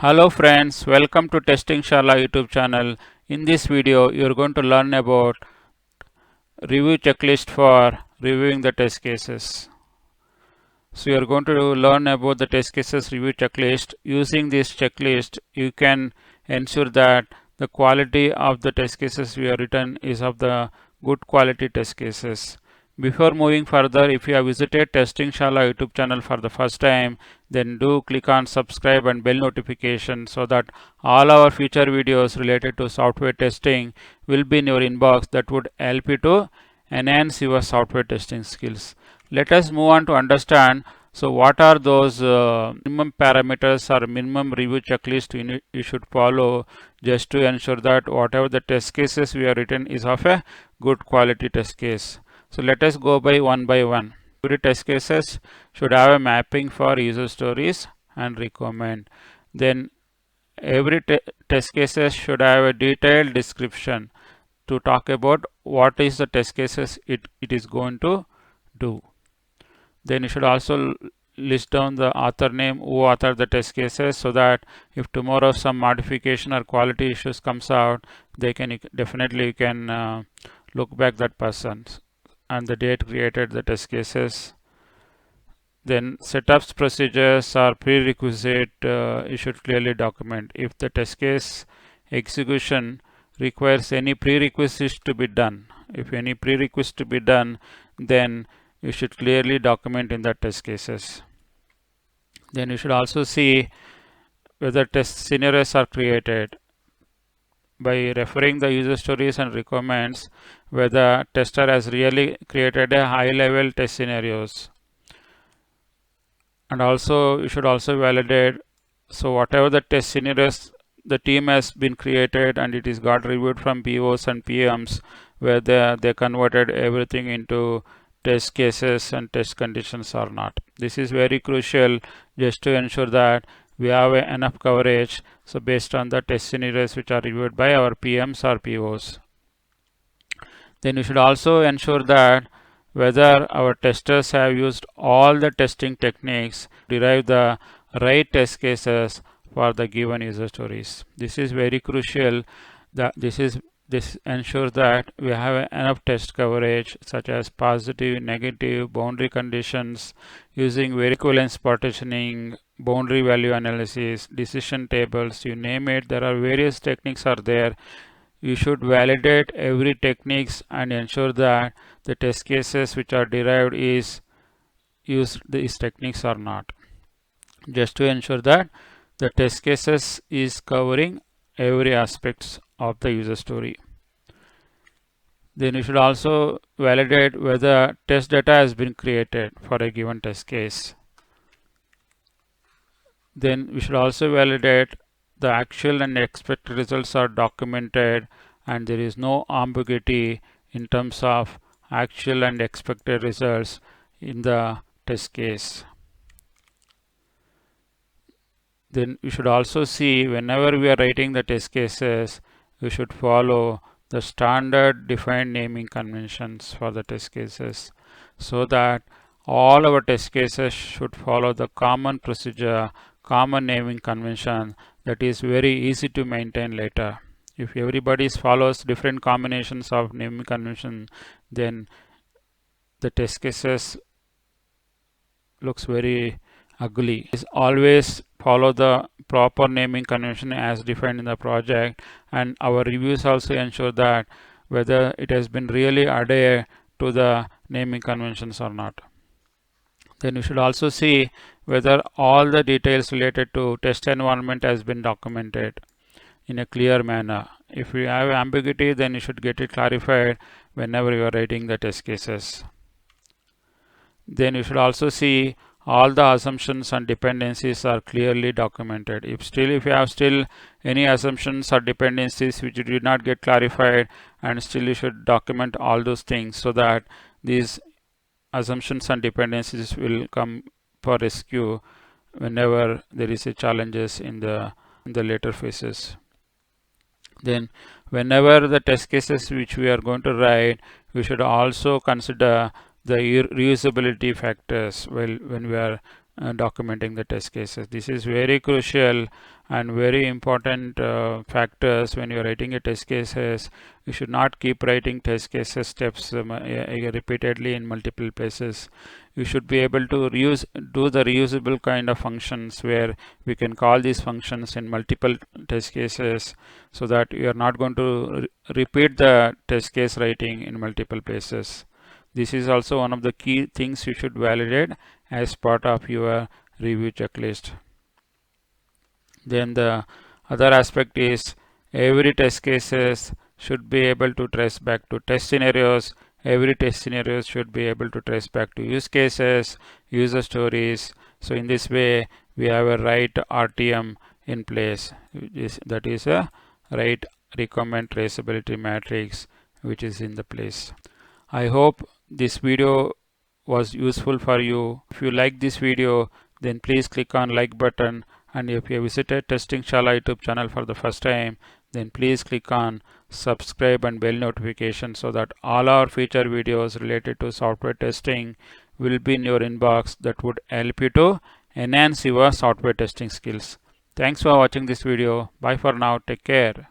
Hello friends, welcome to Testing Shala YouTube channel. In this video, you are going to learn about review checklist for reviewing the test cases. So you are going to learn about the test cases review checklist. Using this checklist, you can ensure that the quality of the test cases we have written is of the good quality test cases. Before moving further, if you have visited Testing Shala YouTube channel for the first time, then do click on subscribe and bell notification so that all our future videos related to software testing will be in your inbox. That would help you to enhance your software testing skills. Let us move on to understand. So what are those minimum parameters or minimum review checklist you should follow just to ensure that whatever the test cases we have written is of a good quality test case. So let us go by one. Every test cases should have a mapping for user stories and requirement. Then every test cases should have a detailed description to talk about what is the test cases it is going to do. Then you should also list down the author name, who authored the test cases, so that if tomorrow some modification or quality issues comes out, they can definitely look back that person and the date created the test cases. Then setups, procedures or prerequisite you should clearly document. If the test case execution requires any prerequisites to be done, if any prerequisites to be done, then you should clearly document in the test cases. Then you should also see whether test scenarios are created by referring the user stories and requirements, whether tester has really created a high level test scenarios. And also you should also validate, so whatever the test scenarios the team has been created and it is got reviewed from POs and PMs, where they converted everything into test cases and test conditions or not. This is very crucial just to ensure that we have enough coverage. So based on the test scenarios which are reviewed by our PMs or POs. Then you should also ensure that whether our testers have used all the testing techniques to derive the right test cases for the given user stories. This is very crucial. That this ensures that we have enough test coverage such as positive, negative, boundary conditions, using very equivalence partitioning, boundary value analysis, decision tables, you name it. There are various techniques are there. You should validate every techniques and ensure that the test cases which are derived is use these techniques or not, just to ensure that the test cases is covering every aspects of the user story. Then you should also validate whether test data has been created for a given test case. Then we should also validate the actual and expected results are documented and there is no ambiguity in terms of actual and expected results in the test case. Then we should also see, whenever we are writing the test cases, we should follow the standard defined naming conventions for the test cases, so that all our test cases should follow the common procedure, common naming convention that is very easy to maintain later. If everybody follows different combinations of naming convention, then the test cases looks very ugly. Is always follow the proper naming convention as defined in the project, and our reviews also ensure that whether it has been really adhered to the naming conventions or not. Then you should also see whether all the details related to test environment has been documented in a clear manner. If you have ambiguity, then you should get it clarified whenever you are writing the test cases. Then you should also see all the assumptions and dependencies are clearly documented. If you have any assumptions or dependencies which you did not get clarified, and still you should document all those things so that these assumptions and dependencies will come for rescue whenever there is a challenges in the later phases. Then whenever the test cases which we are going to write, we should also consider the reusability factors when we are documenting the test cases. This is very crucial, And very important factors when you're writing a test cases, you should not keep writing test cases steps repeatedly in multiple places. You should be able to do the reusable kind of functions where we can call these functions in multiple test cases, so that you are not going to repeat the test case writing in multiple places. This is also one of the key things you should validate as part of your review checklist. Then the other aspect is every test cases should be able to trace back to test scenarios. Every test scenarios should be able to trace back to use cases, user stories. So in this way, we have a right RTM in place. That is a right recommend traceability matrix, which is in the place. I hope this video was useful for you. If you like this video, then please click on like button, and if you visited Testing Shala YouTube channel for the first time, then please click on subscribe and bell notification, so that all our future videos related to software testing will be in your inbox. That would help you to enhance your software testing skills. Thanks for watching this video. Bye for now. Take care.